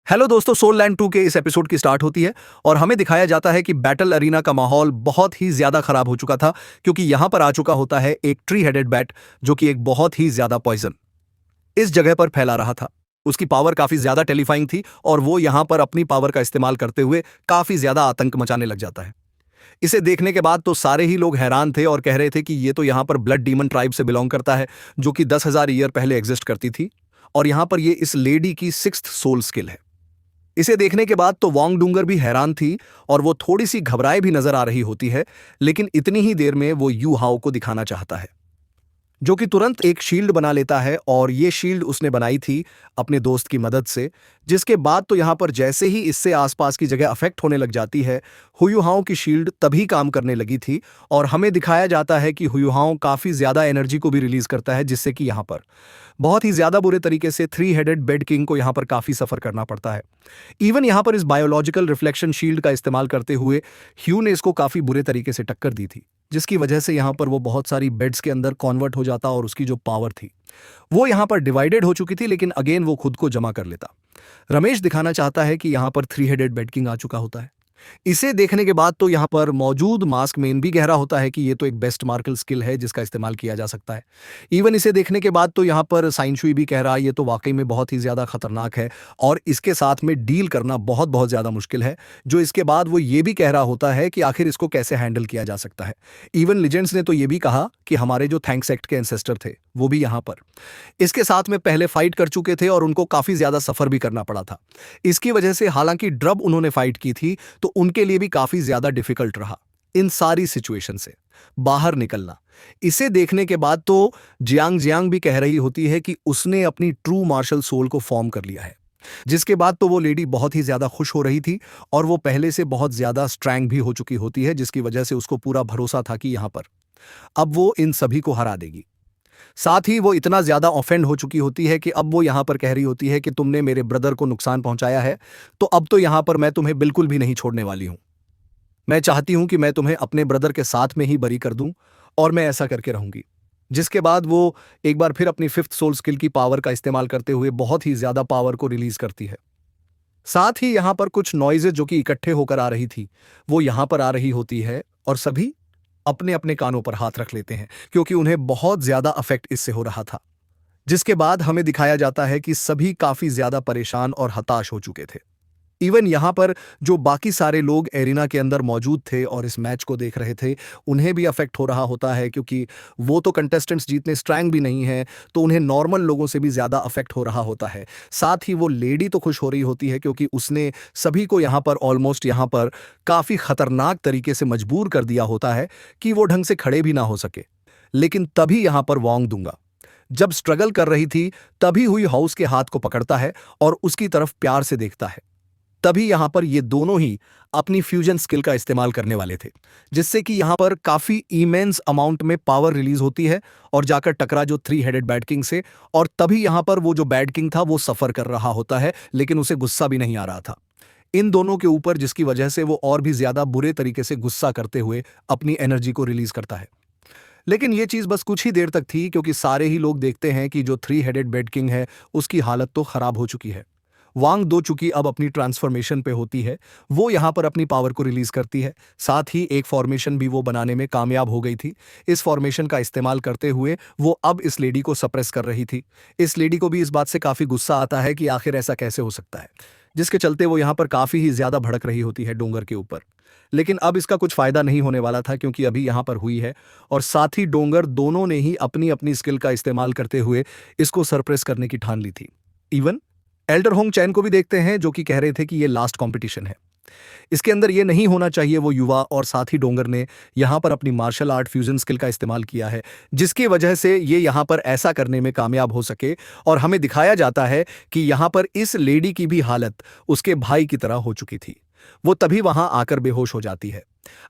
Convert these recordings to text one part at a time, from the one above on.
Hello दोस्तों, soul land 2 के इस एपिसोड की स्टार्ट होती है और हमें दिखाया जाता है कि बैटल अरीना का माहौल बहुत ही ज्यादा खराब हो चुका था क्योंकि यहां पर आ चुका होता है एक ट्री हेडेड बैट जो कि एक बहुत ही ज्यादा पॉइजन इस जगह पर फैला रहा था। उसकी पावर काफी ज्यादा टेलिफाइंग थी और वो यहां पर अपनी पावर का इस्तेमाल करते हुए काफी ज्यादा आतंक मचाने लग जाता है। इसे देखने के बाद तो सारे ही लोग हैरान थे और कह रहे थे कि ये तो यहां पर ब्लड डीमन ट्राइब से बिलोंग करता है जो कि 10,000 ईयर पहले एग्जिस्ट करती थी और यहां पर ये इस लेडी की 6th सोल स्किल है। इसे देखने के बाद तो वांग डूंगर भी हैरान थी और वो थोड़ी सी घबराए भी नजर आ रही होती है, लेकिन इतनी ही देर में वो यू हाओ को दिखाना चाहता है जो कि तुरंत एक शील्ड बना लेता है और ये शील्ड उसने बनाई थी अपने दोस्त की मदद से। जिसके बाद तो यहाँ पर जैसे ही इससे आसपास की जगह अफेक्ट होने लग जाती है, हुयुहाओं की शील्ड तभी काम करने लगी थी और हमें दिखाया जाता है कि हुयुहाओं काफी ज्यादा एनर्जी को भी रिलीज करता है जिससे कि यहाँ पर बहुत ही ज्यादा बुरे तरीके से थ्री हेडेड बेड किंग को यहाँ पर काफी सफर करना पड़ता है। इवन यहाँ पर इस बायोलॉजिकल रिफ्लेक्शन शील्ड का इस्तेमाल करते हुए ह्यू ने इसको काफी बुरे तरीके से टक्कर दी थी, जिसकी वजह से यहाँ पर वो बहुत सारी बेड्स के अंदर कन्वर्ट हो जाता और उसकी जो पावर थी वो यहाँ पर डिवाइडेड हो चुकी थी, लेकिन अगेन वो खुद को जमा कर लेता। रमेश दिखाना चाहता है कि यहाँ पर थ्री हेडेड बेड किंग आ चुका होता है। इसे देखने के बाद तो यहाँ पर मौजूद मास्क मैन भी गहरा होता है कि ये तो एक बेस्ट मार्कल स्किल है जिसका इस्तेमाल किया जा सकता है। इवन इसे देखने के बाद तो यहाँ पर साइंशुई भी कह रहा है ये तो वाकई में बहुत ही ज़्यादा खतरनाक है और इसके साथ में डील करना बहुत बहुत ज़्यादा मुश्किल है। जो इसके बाद वो ये भी कह रहा होता है कि आखिर इसको कैसे हैंडल किया जा सकता है। इवन लीजेंड्स ने तो ये भी कहा कि हमारे जो थैंक्स एक्ट के एंसेस्टर थे वो भी यहाँ पर इसके साथ में पहले फाइट कर चुके थे और उनको काफ़ी ज़्यादा सफ़र भी करना पड़ा था। इसकी वजह से हालांकि ड्रब उन्होंने फाइट की थी तो उनके लिए भी काफी ज्यादा डिफिकल्ट रहा इन सारी सिचुएशन से बाहर निकलना। इसे देखने के बाद तो जियांग जियांग भी कह रही होती है कि उसने अपनी ट्रू मार्शल सोल को फॉर्म कर लिया है। जिसके बाद तो वो लेडी बहुत ही ज्यादा खुश हो रही थी और वो पहले से बहुत ज्यादा स्ट्रैंग भी हो चुकी होती है, जिसकी वजह से उसको पूरा भरोसा था कि यहां पर अब वो इन सभी को हरा देगी। साथ ही वो इतना ज्यादा ऑफेंड हो चुकी होती है कि अब वो यहां पर कह रही होती है कि तुमने मेरे ब्रदर को नुकसान पहुंचाया है तो अब तो यहां पर मैं तुम्हें बिल्कुल भी नहीं छोड़ने वाली हूं। मैं चाहती हूं कि मैं तुम्हें अपने ब्रदर के साथ में ही बरी कर दूं और मैं ऐसा करके रहूंगी। जिसके बाद वो एक बार फिर अपनी 5th सोल स्किल की पावर का इस्तेमाल करते हुए बहुत ही ज्यादा पावर को रिलीज करती है। साथ ही यहां पर कुछ नॉइजेज जो कि इकट्ठे होकर आ रही थी वो यहां पर आ रही होती है और सभी अपने अपने कानों पर हाथ रख लेते हैं क्योंकि उन्हें बहुत ज्यादा अफेक्ट इससे हो रहा था। जिसके बाद हमें दिखाया जाता है कि सभी काफी ज्यादा परेशान और हताश हो चुके थे। इवन यहाँ पर जो बाकी सारे लोग एरिना के अंदर मौजूद थे और इस मैच को देख रहे थे उन्हें भी अफेक्ट हो रहा होता है क्योंकि वो तो कंटेस्टेंट्स जितने स्ट्रैंग भी नहीं हैं तो उन्हें नॉर्मल लोगों से भी ज़्यादा अफेक्ट हो रहा होता है। साथ ही वो लेडी तो खुश हो रही होती है क्योंकि उसने सभी को यहाँ पर ऑलमोस्ट यहाँ पर काफ़ी खतरनाक तरीके से मजबूर कर दिया होता है कि वो ढंग से खड़े भी ना हो सके। लेकिन तभी यहाँ पर वांग दूंगा जब स्ट्रगल कर रही थी तभी हुई हाउस के हाथ को पकड़ता है और उसकी तरफ प्यार से देखता है। तभी यहां पर ये दोनों ही अपनी फ्यूजन स्किल का इस्तेमाल करने वाले थे, जिससे कि यहां पर काफी इमेंस अमाउंट में पावर रिलीज होती है और जाकर टकरा जो थ्री हेडेड बैड किंग से। और तभी यहां पर वो जो बैड किंग था वो सफर कर रहा होता है, लेकिन उसे गुस्सा भी नहीं आ रहा था इन दोनों के ऊपर, जिसकी वजह से वो और भी ज्यादा बुरे तरीके से गुस्सा करते हुए अपनी एनर्जी को रिलीज करता है। लेकिन ये चीज बस कुछ ही देर तक थी क्योंकि सारे ही लोग देखते हैं कि जो थ्री हेडेड बेड किंग है उसकी हालत तो खराब हो चुकी है। वांग दो चुकी अब अपनी ट्रांसफॉर्मेशन पे होती है, वो यहाँ पर अपनी पावर को रिलीज करती है। साथ ही एक फॉर्मेशन भी वो बनाने में कामयाब हो गई थी। इस फॉर्मेशन का इस्तेमाल करते हुए वो अब इस लेडी को सप्रेस कर रही थी। इस लेडी को भी इस बात से काफी गुस्सा आता है कि आखिर ऐसा कैसे हो सकता है, जिसके चलते वो यहाँ पर काफी ही ज्यादा भड़क रही होती है डोंगर के ऊपर। लेकिन अब इसका कुछ फायदा नहीं होने वाला था क्योंकि अभी यहाँ पर हुई है और साथ ही डोंगर दोनों ने ही अपनी अपनी स्किल का इस्तेमाल करते हुए इसको सरप्रेस करने की ठान ली थी। इवन एल्डर होंग चैन को भी देखते हैं जो कि कह रहे थे कि ये लास्ट कंपटीशन है, इसके अंदर ये नहीं होना चाहिए वो युवा। और साथ ही डोंगर ने यहाँ पर अपनी मार्शल आर्ट फ्यूजन स्किल का इस्तेमाल किया है, जिसकी वजह से ये यहाँ पर ऐसा करने में कामयाब हो सके। और हमें दिखाया जाता है कि यहाँ पर इस लेडी की भी हालत उसके भाई की तरह हो चुकी थी। वो तभी वहां आकर बेहोश हो जाती है।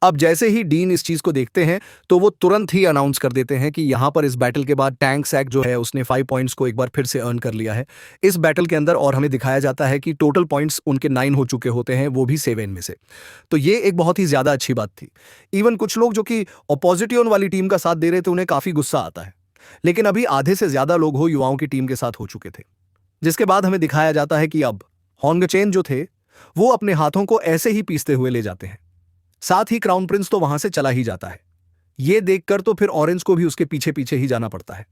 अब जैसे ही डीन इस चीज को देखते हैं तो वो तुरंत ही अनाउंस कर देते हैं कि यहां पर इस बैटल के बाद टैंक सैक जो है उसने 5 पॉइंट्स को एक बार फिर से अर्न कर लिया है इस बैटल के अंदर। और हमें दिखाया जाता है कि टोटल पॉइंट्स उनके 9 हो चुके होते हैं, वो भी 7 में से। तो ये एक बहुत ही ज्यादा अच्छी बात थी। इवन कुछ लोग जो कि ऑपोजिटियन वाली टीम का साथ दे रहे थे उन्हें काफी गुस्सा आता है, लेकिन अभी आधे से ज्यादा लोग हो युवाओं की टीम के साथ हो चुके थे। जिसके बाद हमें दिखाया जाता है कि अब होंगचेन जो थे वो अपने हाथों को ऐसे ही पीसते हुए ले जाते हैं। साथ ही क्राउन प्रिंस तो वहां से चला ही जाता है। ये देखकर तो फिर ऑरेंज को भी उसके पीछे पीछे ही जाना पड़ता है।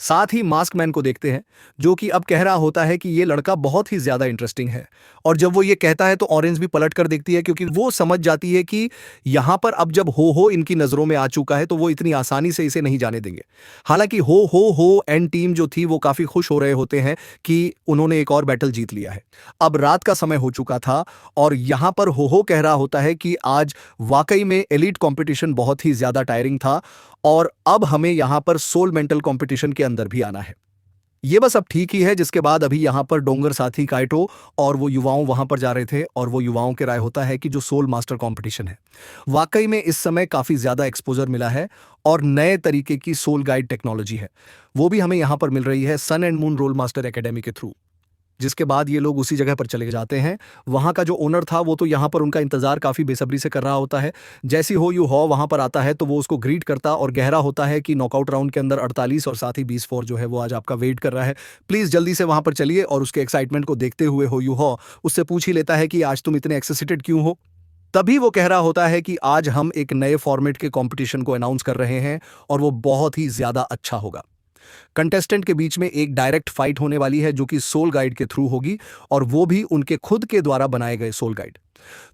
साथ ही मास्क मैन को देखते हैं जो कि अब कह रहा होता है कि ये लड़का बहुत ही ज्यादा इंटरेस्टिंग है। और जब वो ये कहता है तो ऑरेंज भी पलट कर देखती है क्योंकि वो समझ जाती है कि यहां पर अब जब हो इनकी नजरों में आ चुका है तो वो इतनी आसानी से इसे नहीं जाने देंगे। हालांकि हो एंड टीम जो थी वो काफी खुश हो रहे होते हैं कि उन्होंने एक और बैटल जीत लिया है। अब रात का समय हो चुका था और यहां पर हो कह रहा होता है कि आज वाकई में एलीट कंपटीशन बहुत ही ज्यादा टायरिंग था और अब हमें यहां पर सोल मेंटल कंपटीशन के अंदर भी आना है। ये बस अब ठीक ही है। जिसके बाद अभी यहां पर डोंगर साथी काइटो और वो युवाओं वहां पर जा रहे थे और वो युवाओं के राय होता है कि जो सोल मास्टर कंपटीशन है वाकई में इस समय काफी ज्यादा एक्सपोजर मिला है और नए तरीके की सोल गाइड टेक्नोलॉजी है वो भी हमें यहां पर मिल रही है sun and moon role master academy के थ्रू। जिसके बाद ये लोग उसी जगह पर चले जाते हैं। वहां का जो ओनर था वो तो यहाँ पर उनका इंतजार काफी बेसब्री से कर रहा होता है। जैसी हो यू हो वहां पर आता है तो वो उसको ग्रीट करता और गहरा होता है कि नॉकआउट राउंड के अंदर 48 और साथ ही 20-4 जो है वो आज आपका वेट कर रहा है, प्लीज जल्दी से वहां पर चलिए। और उसके एक्साइटमेंट को देखते हुए हो यू हो उससे पूछ ही लेता है कि आज तुम इतने एक्साइटेड क्यों हो। तभी वो कह रहा होता है कि आज हम एक नए फॉर्मेट के कंपटीशन को अनाउंस कर रहे हैं और वो बहुत ही ज्यादा अच्छा होगा। कंटेस्टेंट के बीच में एक डायरेक्ट फाइट होने वाली है जो कि सोल गाइड के थ्रू होगी और वो भी उनके खुद के द्वारा बनाए गए सोल गाइड।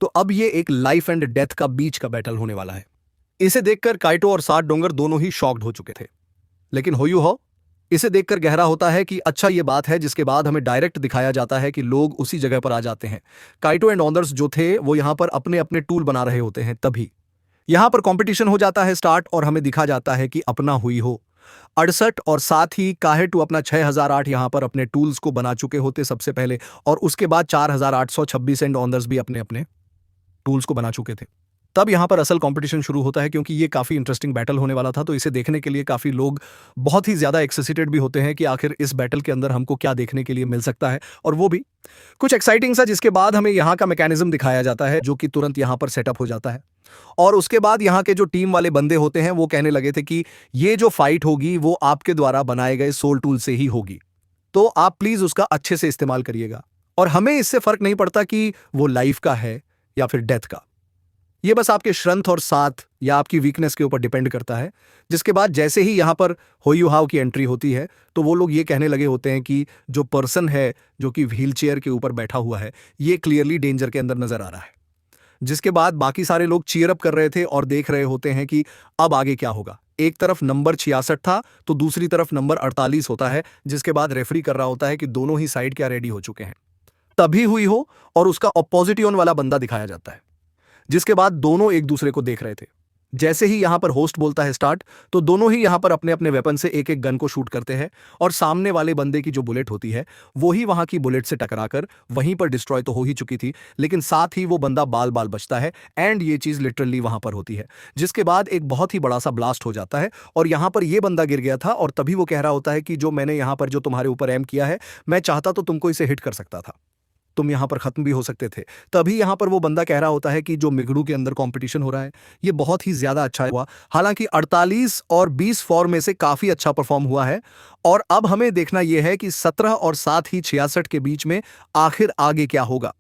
तो अब ये एक लाइफ एंड डेथ का बीच का बैटल होने वाला है। इसे देखकर काइटो और सात डोंगर दोनों ही शॉक्ड हो चुके थे। लेकिन होयू हो इसे देखकर गहरा होता है कि अच्छा ये बात है। जिसके बाद हमें डायरेक्ट दिखाया जाता है कि लोग उसी जगह पर आ जाते हैं। काइटो एंड ऑनर्स जो थे वो यहां पर अपने अपने टूल बना रहे होते हैं। तभी यहां पर कंपटीशन हो जाता है स्टार्ट और हमें दिखा जाता है कि अपना हुई हो 68 और साथ ही काहे2 अपना 6008 यहां पर अपने टूल्स को बना चुके होते सबसे पहले और उसके बाद 4826 एंड ऑनर्स भी अपने अपने टूल्स को बना चुके थे। तब यहां पर असल कंपटीशन शुरू होता है क्योंकि ये काफी इंटरेस्टिंग बैटल होने वाला था। तो इसे देखने के लिए काफी लोग बहुत ही ज्यादा एक्साइटेड भी होते हैं कि आखिर इस बैटल के अंदर हमको क्या देखने के लिए मिल सकता है और वो भी कुछ एक्साइटिंग सा। जिसके बाद हमें यहाँ का मैकेनिज्म दिखाया जाता है जो कि तुरंत यहाँ पर सेटअप हो जाता है और उसके बाद यहाँ के जो टीम वाले बंदे होते हैं वो कहने लगे थे कि ये जो फाइट होगी वो आपके द्वारा बनाए गए सोल टूल से ही होगी, तो आप प्लीज उसका अच्छे से इस्तेमाल करिएगा और हमें इससे फर्क नहीं पड़ता कि वो लाइफ का है या फिर डेथ का। ये बस आपके स्ट्रेंथ और साथ या आपकी वीकनेस के ऊपर डिपेंड करता है। जिसके बाद जैसे ही यहाँ पर होयू हाउ की एंट्री होती है तो वो लोग ये कहने लगे होते हैं कि जो पर्सन है जो कि व्हील चेयर के ऊपर बैठा हुआ है ये क्लियरली डेंजर के अंदर नजर आ रहा है। जिसके बाद बाकी सारे लोग चीयर अप कर रहे थे और देख रहे होते हैं कि अब आगे क्या होगा। एक तरफ नंबर 66 था तो दूसरी तरफ नंबर 48 होता है। जिसके बाद रेफरी कर रहा होता है कि दोनों ही साइड क्या रेडी हो चुके हैं। तभी हुई हो और उसका ऑपोजिटियन वाला बंदा दिखाया जाता है। जिसके बाद दोनों एक दूसरे को देख रहे थे। जैसे ही यहां पर होस्ट बोलता है स्टार्ट तो दोनों ही यहां पर अपने अपने वेपन से एक एक गन को शूट करते हैं और सामने वाले बंदे की जो बुलेट होती है वो ही वहां की बुलेट से टकराकर वहीं पर डिस्ट्रॉय तो हो ही चुकी थी लेकिन साथ ही वो बंदा बाल बाल बचता है एंड ये चीज लिटरली वहां पर होती है। जिसके बाद एक बहुत ही बड़ा सा ब्लास्ट हो जाता है और यहां पर ये बंदा गिर गया था और तभी वो कह रहा होता है कि जो मैंने यहां पर जो तुम्हारे ऊपर एम किया है मैं चाहता तो तुमको इसे हिट कर सकता था, तुम यहां पर खत्म भी हो सकते थे। तभी यहां पर वो बंदा कह रहा होता है कि जो मिगड़ू के अंदर कंपटीशन हो रहा है ये बहुत ही ज्यादा अच्छा हुआ। हालांकि 48 और 20 फॉर्म में से काफी अच्छा परफॉर्म हुआ है और अब हमें देखना यह है कि 17 और साथ ही 66 के बीच में आखिर आगे क्या होगा।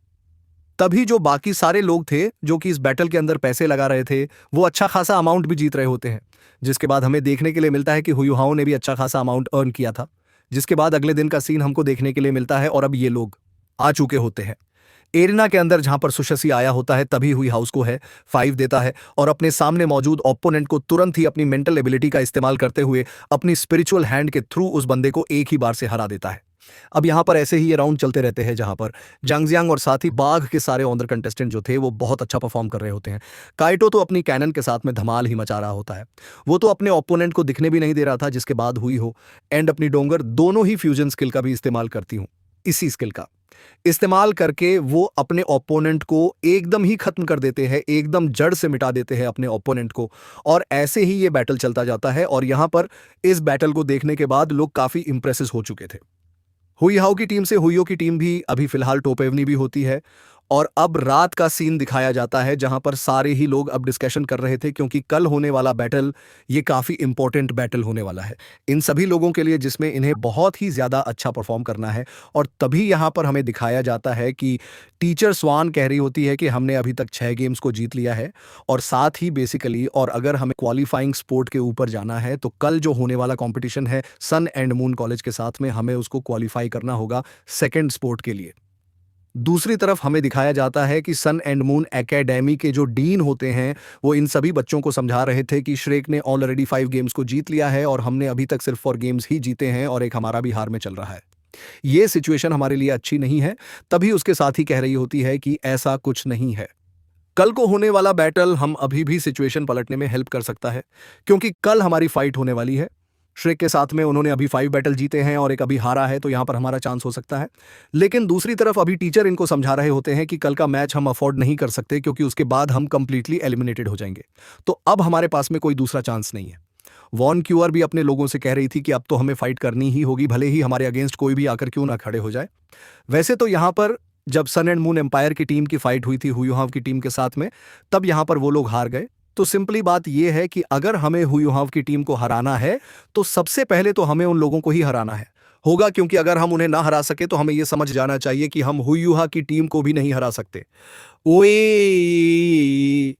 तभी जो बाकी सारे लोग थे जो कि इस बैटल के अंदर पैसे लगा रहे थे वो अच्छा खासा अमाउंट भी जीत रहे होते हैं। जिसके बाद हमें देखने के लिए मिलता है कि हुयुहाओ ने भी अच्छा खासा अमाउंट अर्न किया था। जिसके बाद अगले दिन का सीन हमको देखने के लिए मिलता है और अब ये लोग आ चुके होते हैं एरिना के अंदर जहां पर सुशसी आया होता है। तभी हुई हाउस को है 5 देता है और अपने सामने मौजूद ओपोनेंट को तुरंत ही अपनी मेंटल एबिलिटी का इस्तेमाल करते हुए अपनी स्पिरिचुअल हैंड के थ्रू उस बंदे को एक ही बार से हरा देता है। अब यहां पर ऐसे ही ये राउंड चलते रहते हैं जहां पर जांगजियांग और साथ ही बाघ के सारे ऑनर कंटेस्टेंट जो थे वो बहुत अच्छा परफॉर्म कर रहे होते हैं। काइटो तो अपनी कैनन के साथ में धमाल ही मचा रहा होता है, वो तो अपने ओपोनेंट को दिखने भी नहीं दे रहा था। जिसके बाद हुई हो एंड अपनी डोंगर दोनों ही फ्यूजन स्किल का भी इस्तेमाल करती हूं। इसी स्किल का इस्तेमाल करके वो अपने ओपोनेंट को एकदम ही खत्म कर देते हैं, एकदम जड़ से मिटा देते हैं अपने ओपोनेंट को। और ऐसे ही ये बैटल चलता जाता है और यहां पर इस बैटल को देखने के बाद लोग काफी इंप्रेसिव हो चुके थे। हुई हाउ की टीम से हुईयो की टीम भी अभी फिलहाल टॉप एवनी भी होती है और अब रात का सीन दिखाया जाता है जहां पर सारे ही लोग अब डिस्कशन कर रहे थे क्योंकि कल होने वाला बैटल ये काफ़ी इंपॉर्टेंट बैटल होने वाला है इन सभी लोगों के लिए जिसमें इन्हें बहुत ही ज़्यादा अच्छा परफॉर्म करना है। और तभी यहाँ पर हमें दिखाया जाता है कि टीचर स्वान कह रही होती है कि हमने अभी तक 6 गेम्स को जीत लिया है और साथ ही बेसिकली और अगर हमें क्वालिफाइंग स्पोर्ट के ऊपर जाना है तो कल जो होने वाला कंपटीशन है सन एंड मून कॉलेज के साथ में हमें उसको क्वालिफाई करना होगा सेकेंड स्पोर्ट के लिए। दूसरी तरफ हमें दिखाया जाता है कि सन एंड मून एकेडमी के जो डीन होते हैं वो इन सभी बच्चों को समझा रहे थे कि श्रेक ने ऑलरेडी 5 गेम्स को जीत लिया है और हमने अभी तक सिर्फ 4 गेम्स ही जीते हैं और एक हमारा भी हार में चल रहा है। ये सिचुएशन हमारे लिए अच्छी नहीं है। तभी उसके साथ ही कह रही होती है कि ऐसा कुछ नहीं है। कल को होने वाला बैटल हम अभी भी सिचुएशन पलटने में हेल्प कर सकता है क्योंकि कल हमारी फाइट होने वाली है। श्रेक के साथ में उन्होंने अभी 5 बैटल जीते हैं और एक अभी हारा है तो यहाँ पर हमारा चांस हो सकता है। लेकिन दूसरी तरफ अभी टीचर इनको समझा रहे होते हैं कि कल का मैच हम अफोर्ड नहीं कर सकते क्योंकि उसके बाद हम कंप्लीटली एलिमिनेटेड हो जाएंगे। तो अब हमारे पास में कोई दूसरा चांस नहीं है। वॉन क्यूअर भी अपने लोगों से कह रही थी कि अब तो हमें फाइट करनी ही होगी भले ही हमारे अगेंस्ट कोई भी आकर क्यों ना खड़े हो जाए। वैसे तो यहाँ पर जब सन एंड मून एम्पायर की टीम की फाइट हुई थी हुयुहाव की टीम के साथ में तब यहाँ पर वो लोग हार गए। तो सिंपली बात यह है कि अगर हमें हुयुहाव की टीम को हराना है तो सबसे पहले तो हमें उन लोगों को ही हराना है होगा क्योंकि अगर हम उन्हें ना हरा सके तो हमें यह समझ जाना चाहिए कि हम हुयुहा की टीम को भी नहीं हरा सकते। ओए